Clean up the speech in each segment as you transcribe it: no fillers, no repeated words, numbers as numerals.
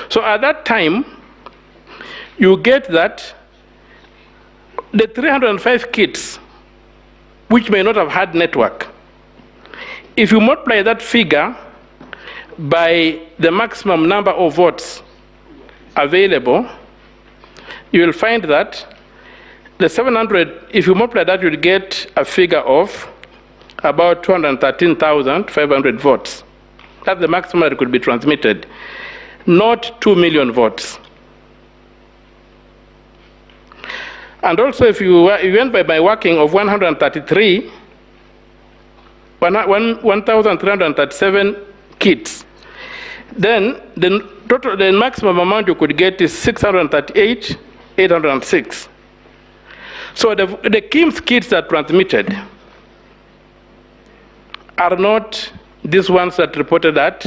So at that time, you get that the 305 kids, which may not have had network, if you multiply that figure by the maximum number of votes available, you will find that the 700, if you multiply that, you'll get a figure of about 213,500 votes. That's the maximum that could be transmitted, not 2 million votes. And also, if you went by working of 1,337 kids, then the maximum amount you could get is 638,806. So the KIMS kits that transmitted are not these ones that reported at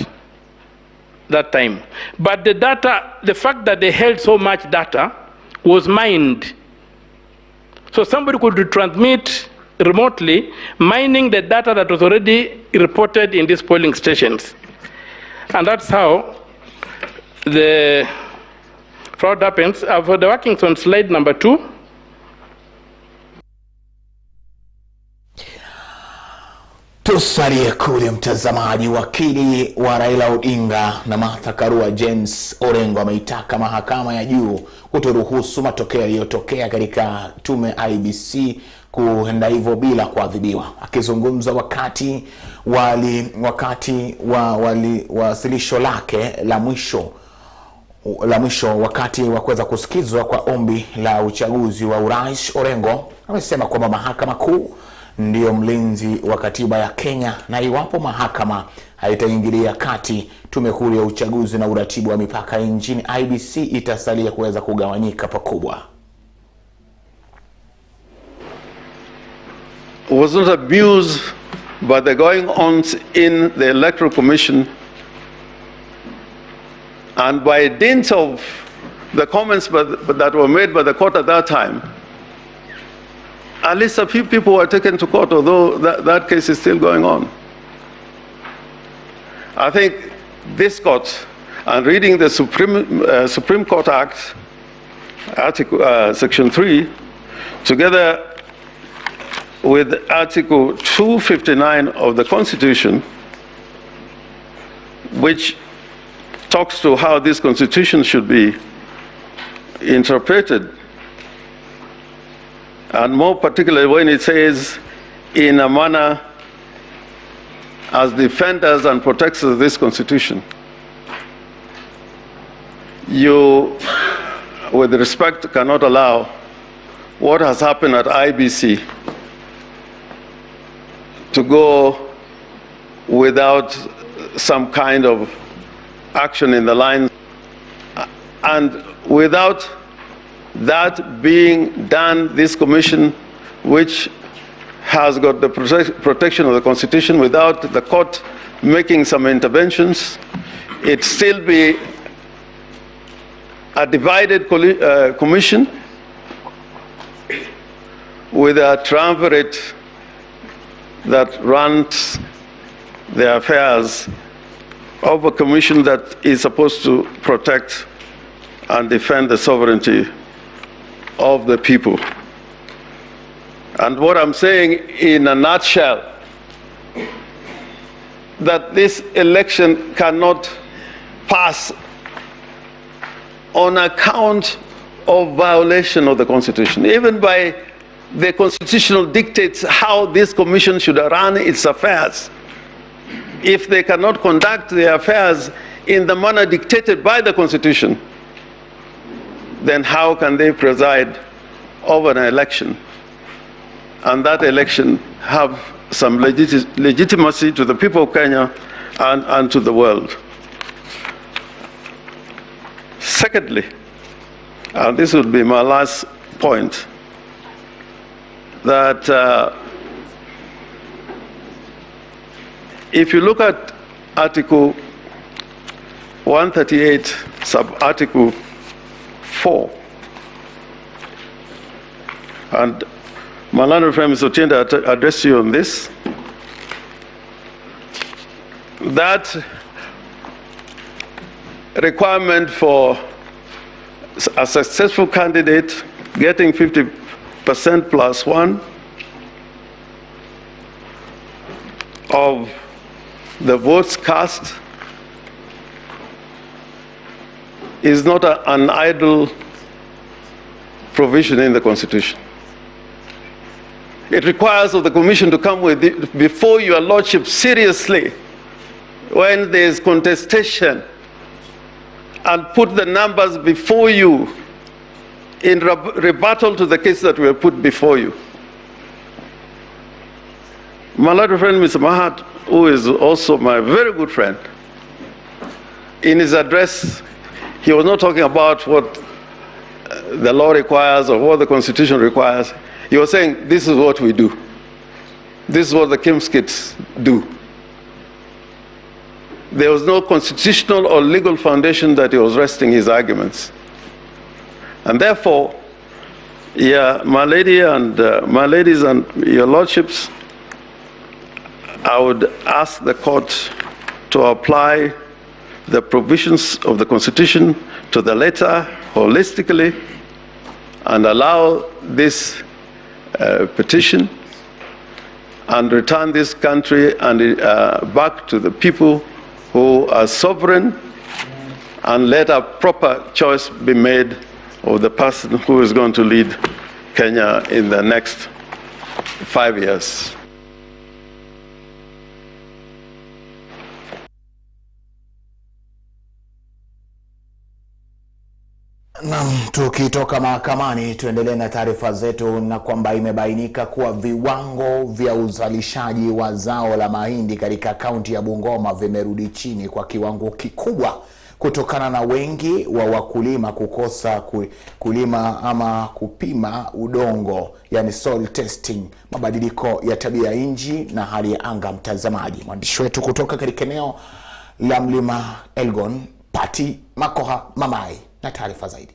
that time. But the data, the fact that they held so much data was mined. So somebody could transmit remotely, mining the data that was already reported in these polling stations. And that's how the fraud happens. For the workings on slide number 2. Tusalie kule mtazamaji. Wakili wa Raila Odinga na Martha Karua James Orengo ameitaka mahakama ya juu kutoruhusu matokeo yaliyotokea katika tume IEBC kuenda hivyo bila kuadhibiwa. Akizungumza wakati wasilisho lake la mwisho wakati wa kuweza kusikizwa kwa ombi la uchaguzi wa urais, Orengo amesema kwamba mahakama kuu ndio mlinzi wa katiba ya Kenya, na iwapo mahakama haitaingilia kati, tume huru ya uchaguzi na uratibu wa mipaka nchini IEBC itasalia kuweza kugawanyika pakubwa. Was not abused by the going-ons in the Electoral Commission, and by dint of the comments that were made by the court at that time, at least a few people were taken to court, although that case is still going on. I think this court, and reading the Supreme Court Act, Section 3, together with Article 259 of the Constitution, which talks to how this Constitution should be interpreted, and more particularly when it says, in a manner as defenders and protectors of this Constitution. You, with respect, cannot allow what has happened at IEBC to go without some kind of action in the line, and without that being done, this commission, which has got the protection of the Constitution, without the court making some interventions, it still be a divided commission with a triumvirate that runs the affairs of a commission that is supposed to protect and defend the sovereignty of the people. And what I'm saying in a nutshell, that this election cannot pass on account of violation of the Constitution, even by the constitutional dictates how this commission should run its affairs. If they cannot conduct their affairs in the manner dictated by the Constitution, then how can they preside over an election, and that election have some legitimacy to the people of Kenya and to the world? Secondly, and this would be my last point, that if you look at Article 138, sub-article 4, and my learned friend Mr. Otienda addressed you on this, that requirement for a successful candidate getting 50% plus one of the votes cast is not an idle provision in the Constitution. It requires of the Commission to come with it before your Lordship seriously when there is contestation and put the numbers before you in rebuttal to the case that were put before you. My little friend, Mr. Mahat, who is also my very good friend, in his address, he was not talking about what the law requires or what the Constitution requires. He was saying, this is what we do. This is what the Kimskits do. There was no constitutional or legal foundation that he was resting his arguments. And therefore, yeah, my ladies and your lordships, I would ask the court to apply the provisions of the Constitution to the letter holistically and allow this petition and return this country and back to the people who are sovereign, and let a proper choice be made of the person who is going to lead Kenya in the next 5 years. Naam, tukitoka mahakamani tuendelee na taarifa zetu, na kwamba imebainika kuwa viwango vya uzalishaji wa zao la mahindi katika kaunti ya Bungoma vimerudi chini kwa kiwango kikubwa kutokana na wengi wa wakulima kukosa kulima ama kupima udongo, yani soil testing, mabadiliko ya tabia nchi na hali ya anga. Mtazamaji, mwandishi wetu kutoka katika eneo la Mlima Elgon, Pati Makoha Mamai na taarifa zaidi.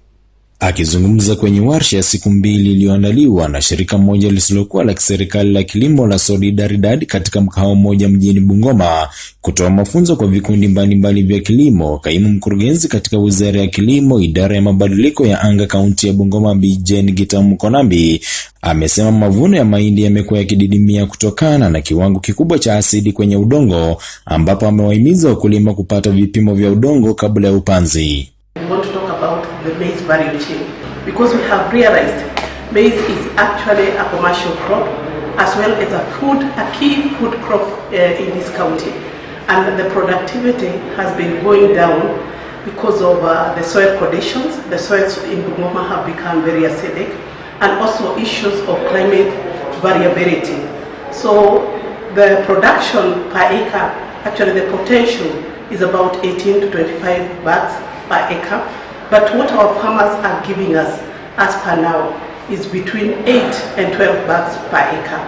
Akizungumza kwenye warsha ya siku 2 iliyoandaliwa na shirika moja lisilokuwa la kiserikali la kilimo la Solidaridad katika mkahawa mmoja mjini Bungoma kutoa mafunzo kwa vikundi mbalimbali vya kilimo, kaimu mkurugenzi katika Wizara ya Kilimo, Idara ya Mabadiliko ya Anga, kaunti ya Bungoma, Bi Jane Gitamu Konambi, amesema mavuno ya mahindi yamekuwa yakididimia kutokana na kiwango kikubwa cha asidi kwenye udongo, ambapo amewahimiza wakulima kupata vipimo vya udongo kabla ya upanzi. We want to talk about the maize value chain, because we have realized maize is actually a commercial crop as well as a key food crop in this county, and the productivity has been going down because of the soil conditions. The soils in Bungoma have become very acidic, and also issues of climate variability. So the production per acre, actually the potential is about 18 to 25 bags per acre, but what our farmers are giving us as per now is between 8 and 12 bags per acre.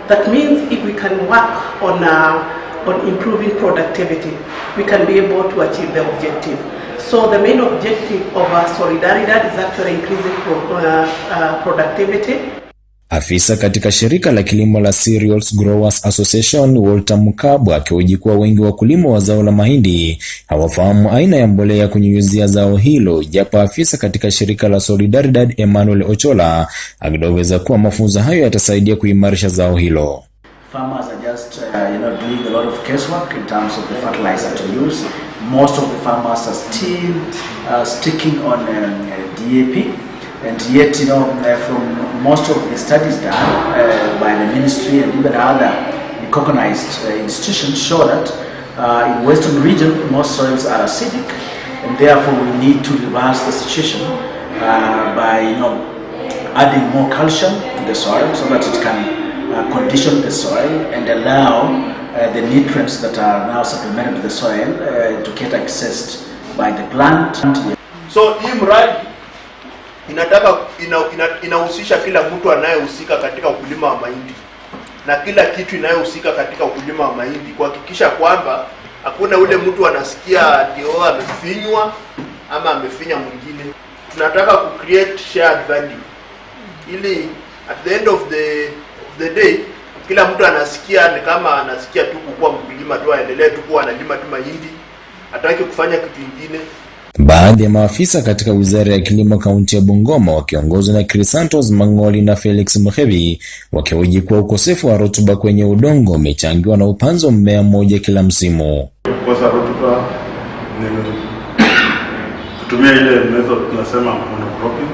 That means if we can work on improving productivity, we can be able to achieve the objective. So the main objective of Solidaridad is actually increasing productivity. Afisa katika shirika la kilimo la Cereals Growers Association, Walter Mukabwa, akihoji kuwa wengi wa wakulima wa zao la mahindi hawafahamu aina ya mbolea ya kunyunyizia zao hilo, japo afisa katika shirika la Solidaridad Emmanuel Ochola akidokeza kuwa mafunzo hayo yatasaidia kuimarisha zao hilo. Farmers are just doing a lot of guesswork in terms of the fertilizer to use. Most of the farmers are still sticking on DAP. And yet, from most of the studies done by the ministry and even other recognized institutions show that in Western region, most soils are acidic, and therefore we need to reverse the situation by adding more calcium to the soil so that it can condition the soil and allow the nutrients that are now supplemented to the soil to get accessed by the plant. So hii mradi inahusisha kila mtu anayehusika katika ukulima wa mahindi na kila kitu inayohusika katika ukulima wa mahindi, kuhakikisha kwamba hakuna ule mtu anasikia ndio amefinywa ama amefinya mwingine. Tunataka ku create shared value ili at the end of the day kila mtu anasikia, ni kama anasikia tu kuwa mkulima tu aendelee tu kuwa analima tu mahindi, hataki kufanya kitu kingine. Baadhi ya maafisa katika Wizara ya Kilimo kaunti ya Bungoma wakiongozwa na Crisantos Mang'oli na Felix Mhebi wakihoji kuwa ukosefu wa rutuba kwenye udongo umechangiwa na upanzi wa mmea mmoja kila msimu. Kukosa rutuba ni kutumia ile method tunasema monocropping,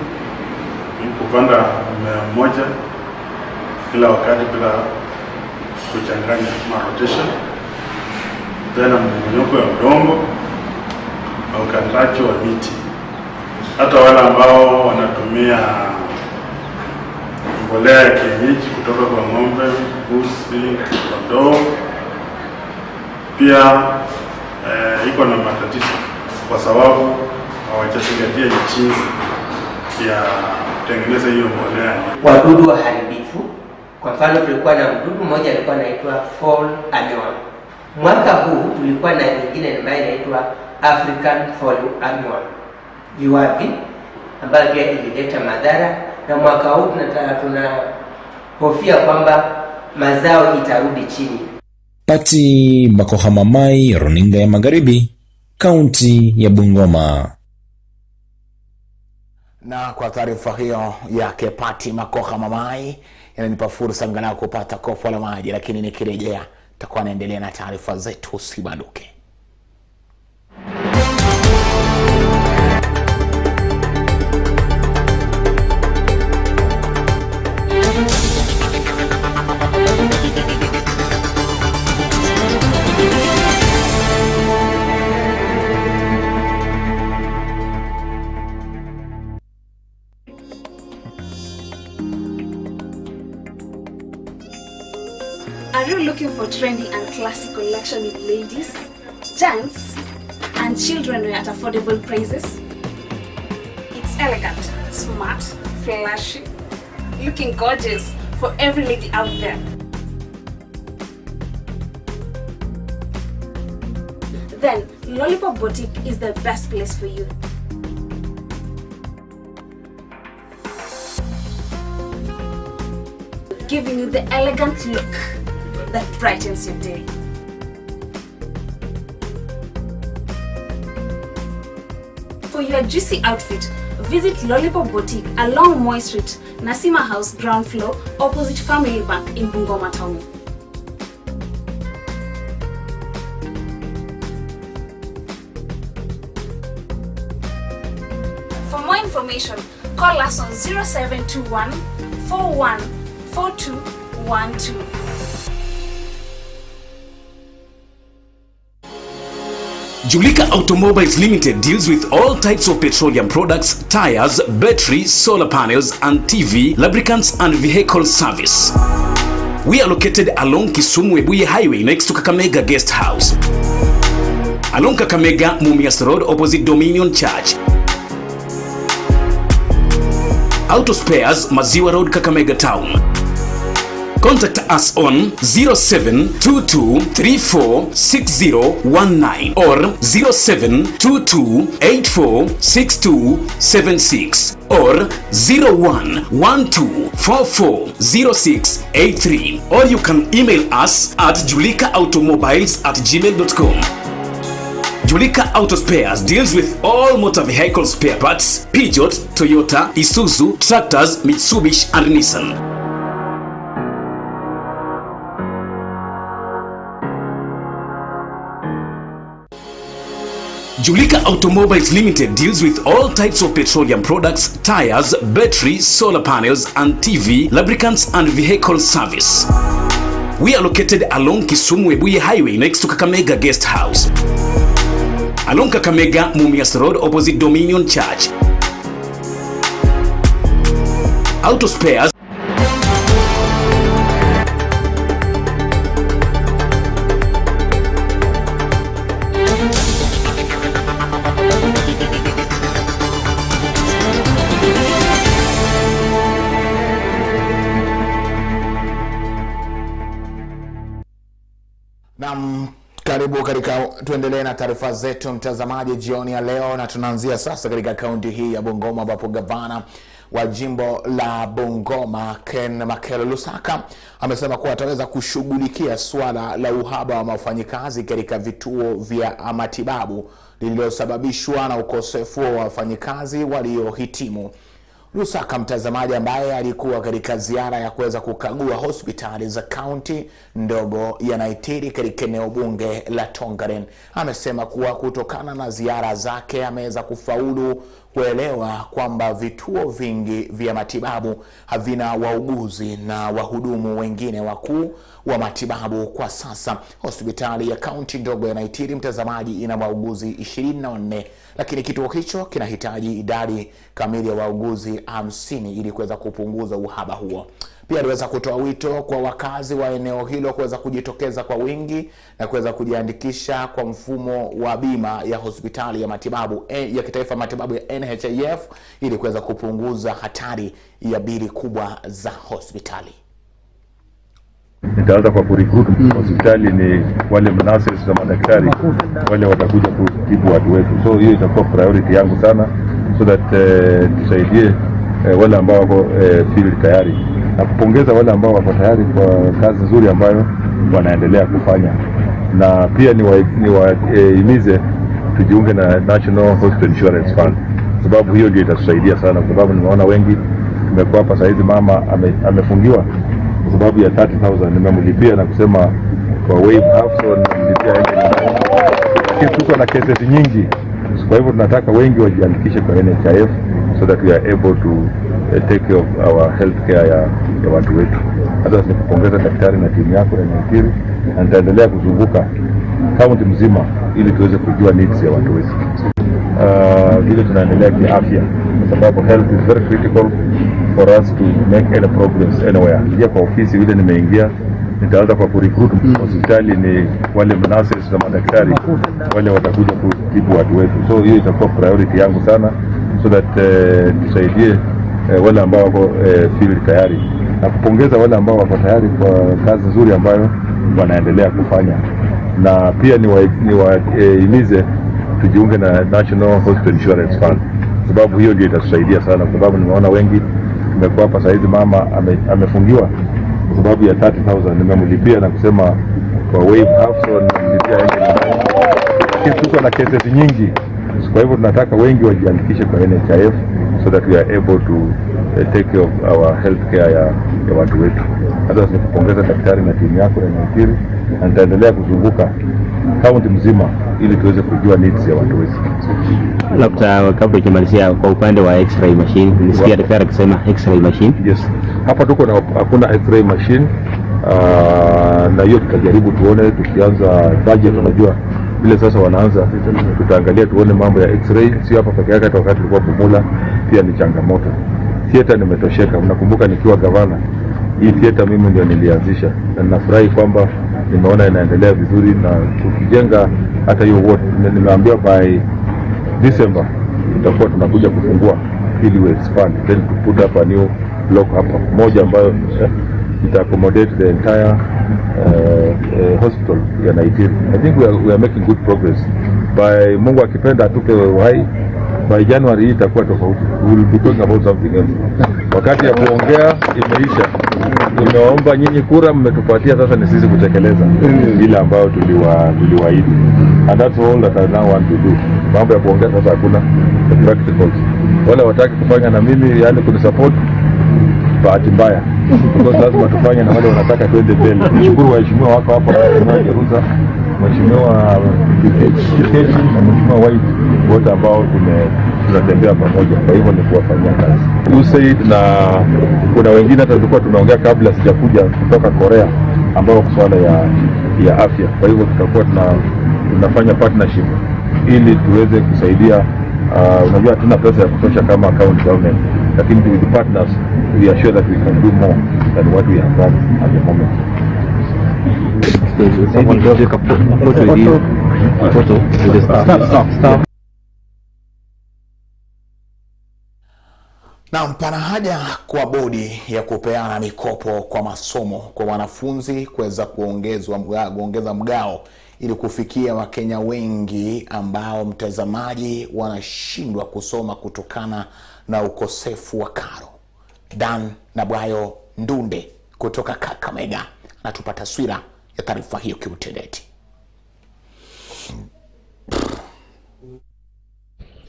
kupanda mmea mmoja kila wakati bila kuchanganya rotation, tena mmonyoko ya udongo na ukandaji wa miti. Hata wale ambao wanatumia mbolea ya kienyeji kutoka kwa ng'ombe, mbuzi, kondoo pia iko na matatizo kwa sababu hawajazingatia jinsi ya kutengeneza hiyo mbolea. Wadudu waharibifu, kwa mfano tulikuwa na mdudu mmoja alikuwa anaitwa fall armyworm. Mwaka huu tulikuwa na nyingine ambayo inaitwa African fall armyworm viwavi, ambayo pia ilileta madhara, na mwaka huu tunahofia kwamba mazao itarudi chini. Pati Makohamamai, runinga ya Magharibi, kaunti ya Bungoma. Na kwa taarifa hiyo yake Pati Makohamamai inanipa fursa angalau kupata kopo la maji, lakini nikirejea takuwa naendelea na taarifa zetu, usibanduke. Are you looking for trendy and classic collection with ladies, gents, and children at affordable prices? It's elegant, smart, flashy, looking gorgeous for every lady out there. Then Lollipop Boutique is the best place for you. Giving you the elegant look that brightens your day. For your juicy outfit, visit Lollipop Boutique along Moy Street, Nasima House, ground floor, opposite Family Bank in Bungoma Town. For more information, call us on 0721 41 4212. Julika Automobiles Limited deals with all types of petroleum products, tires, batteries, solar panels, and TV, lubricants, and vehicle service. We are located along Kisumu-Webuye Highway next to Kakamega Guest House. Along Kakamega Mumias Road opposite Dominion Church. Auto Spares, Maziwa Road, Kakamega Town. Contact us on 0722346019 or 0722846276 or 0112440683, or you can email us at julikaautomobiles@gmail.com. Julika Auto Spares deals with all motor vehicle spare parts, Peugeot, Toyota, Isuzu, tractors, Mitsubishi, and Nissan. Julika Automobiles Limited deals with all types of petroleum products, tires, batteries, solar panels, and TV, lubricants, and vehicle service. We are located along Kisumu-Webuye Highway next to Kakamega Guest House. Along Kakamega Mumias Road opposite Dominion Church. Auto Spares. Karibu katika tuendelee na taarifa zetu mtazamaji jioni ya leo, na tunaanzia sasa katika kaunti hii ya Bungoma ambapo gavana wa jimbo la Bungoma Ken Makelo Lusaka amesema kuwa ataweza kushughulikia swala la uhaba wa wafanyikazi katika vituo vya matibabu lililosababishwa na ukosefu wa wafanyikazi waliohitimu. Lusaka, mtazamaji, ambaye alikuwa katika ziara ya kuweza kukagua hospitali za kaunti ndogo ya Naitiri katika eneo bunge la Tongaren, amesema kuwa kutokana na ziara zake ameweza kufaulu kuelewa kwamba vituo vingi vya matibabu havina wauguzi na wahudumu wengine wakuu wa matibabu kwa sasa. Hospitali ya kaunti ndogo ya Naitiri, mtazamaji, ina wauguzi 24, lakini kituo hicho kinahitaji idadi kamili ya wauguzi 50 ili kuweza kupunguza uhaba huo. Pia aliweza kutoa wito kwa wakazi wa eneo hilo kuweza kujitokeza kwa wingi na kuweza kujiandikisha kwa mfumo wa bima ya hospitali ya matibabu ya kitaifa matibabu ya NHIF ili kuweza kupunguza hatari ya bili kubwa za hospitali. Nitaanza kwa kurecruit hospitali ni wale nurses na madaktari wale watakuja kutibu watu wetu. So hiyo itakuwa priority yangu sana, so that tusaidie wale ambao wako field tayari, na kupongeza wale ambao wako tayari kwa kazi nzuri ambayo wanaendelea kufanya. Na pia niwahimize tujiunge na National Hospital Insurance Fund, sababu hiyo ndio itatusaidia sana, kwa sababu nimeona wengi tumekuwa hapa saizi mama amefungiwa kwa sababu ya 30,000 nimemlipia na kusema kwa waive half, so nimemlipia nyumbani. Lakini tuko na cases nyingi, kwa hivyo tunataka wengi wajiandikishe kwa NHIF so that we are able to take care of our health care ya watu wetu. Hata nikupongeza daktari na timu yako ya Naitiri, na nitaendelea kuzunguka kaunti mzima ili tuweze kujua needs ya watu wetu. Vile tunaendelea kiafya, kwa sababu health is very critical for us to make any progress anywhere. Pia kwa ofisi vile nimeingia, nitaanza kwa kurecruit hospitali ni wale nurses na madaktari wale watakuja kutibu watu wetu. So hiyo itakuwa priority yangu sana, so that tusaidie wale ambao wako field tayari, na kupongeza wale ambao wako tayari kwa kazi nzuri ambayo wanaendelea kufanya. Na pia niwahimize tujiunge na National Hospital Insurance Fund, sababu hiyo ndio itatusaidia sana, kwa sababu nimeona wengi tumekuwa hapa saizi mama amefungiwa kwa sababu ya 30,000 nimemlipia na kusema kwa waive half, so nimemlipia nyumbani. Lakini tuko na cases nyingi, kwa hivyo tunataka wengi wajiandikishe kwa NHIF so that we are able to take care of our health care ya watu wetu. Hata nikupongeza daktari na timu yako ya Naitiri, na nitaendelea kuzunguka kaunti mzima ili tuweze kujua needs ya watu wetu. Labda kabla kumalizia, kwa upande wa x-ray machine, nisikia daktari akisema x-ray machine. Yes, hapa tuko na hakuna x-ray machine, na hiyo tutajaribu tuone tukianza budget. Unajua vile sasa wanaanza, tutaangalia tuone mambo ya x-ray, sio hapa peke yake. Hata wakati tulikuwa Bumula pia ni changamoto. Theater nimetosheka, mnakumbuka nikiwa gavana hii theater mimi ndio nilianzisha, na ninafurahi kwamba nimeona inaendelea vizuri, na tukijenga hata hiyo ward nimeambiwa by December tutakuwa tunakuja kufungua ili we expand, then to put up a new block hapa moja ambayo ita accommodate the entire hospital ya Naitiri. I think we are making good progress. By Mungu akipenda atupe uhai, by January hii itakuwa tofauti. We will be talking about something else. Wakati ya kuongea imeisha. Tumeomba nyinyi kura, mmetupatia, sasa ni sisi kutekeleza ile ambayo tuliwaahidi. And that's all that I now want to do. Mambo ya kuongea sasa hakuna, the practicals. Wala wataki kufanya na mimi, yani kunisupport, bahati mbaya. Because lazima tufanye na wale wanataka tuende mbele. Nishukuru waheshimiwa wako hapa, Mheshimiwa Jerusa, Mheshimiwa Kikechi na Mheshimiwa White, wote ambao tunatembea pamoja. Kwa hivyo ni kuwafanyia kazi. USAID na kuna wengine hata tulikuwa tunaongea kabla sijakuja kutoka Korea ambao kwa swala ya afya. Kwa hivyo tutakuwa tunafanya partnership ili tuweze kusaidia. Unajua hatuna pesa ya kutosha kama county government, lakini with the partners we are sure that we can do more than what we have done at the moment. Someone take a photo with you. Photo with the stop. Na mpana haja kwa bodi ya kupeana mikopo kwa masomo kwa wanafunzi kuweza kuongeza mgao ili kufikia Wakenya wengi ambao, mtazamaji, wanashindwa kusoma kutokana na ukosefu wa karo. Dan Nabwayo Ndunde kutoka Kakamega anatupa taswira ya taarifa hiyo kiutendeti.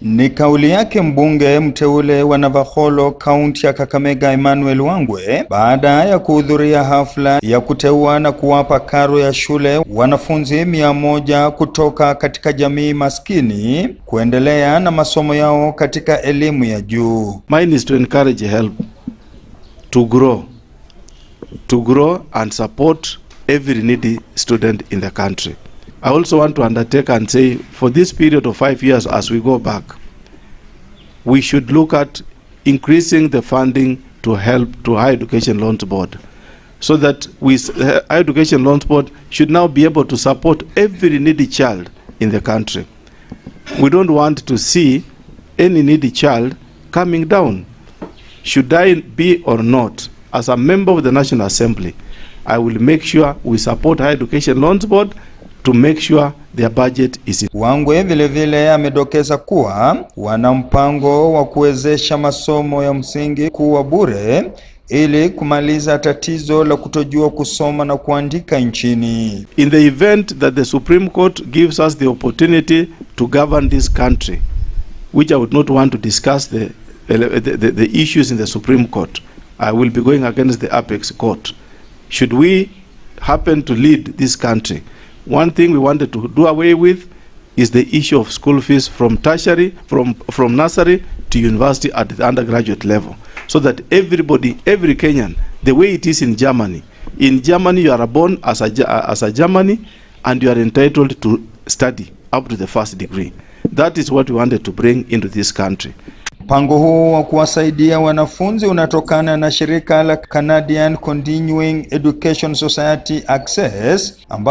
Ni kauli yake mbunge mteule wa Navakholo kaunti ya Kakamega Emmanuel Wangwe baada ya kuhudhuria hafla ya kuteua na kuwapa karo ya shule wanafunzi 100 kutoka katika jamii maskini kuendelea na masomo yao katika elimu ya juu. Mine is to encourage help to grow and support every needy student in the country. I also want to undertake and say, for this period of 5 years as we go back, we should look at increasing the funding to help to Higher Education Loans Board, so that Higher Education Loans Board should now be able to support every needy child in the country. We don't want to see any needy child coming down. Should I be or not, as a member of the National Assembly, I will make sure we support Higher Education Loans Board to make sure their budget is in. Wangwe vile vile amedokeza kuwa wana mpango wa kuwezesha masomo ya msingi kuwa bure ili kumaliza tatizo la kutojua kusoma na kuandika nchini. In the event that the Supreme Court gives us the opportunity to govern this country, which I would not want to discuss the issues in the Supreme Court, I will be going against the Apex Court. Should we happen to lead this country, one thing we wanted to do away with is the issue of school fees from tertiary, from nursery to university at the undergraduate level, so that everybody, every Kenyan, the way it is in Germany. In Germany, you are born as a Germany, and you are entitled to study up to the first degree. That is what we wanted to bring into this country. Mpango huu wa kuwasaidia wanafunzi unatokana na shirika la Canadian Continuing Education Society Access, ambapo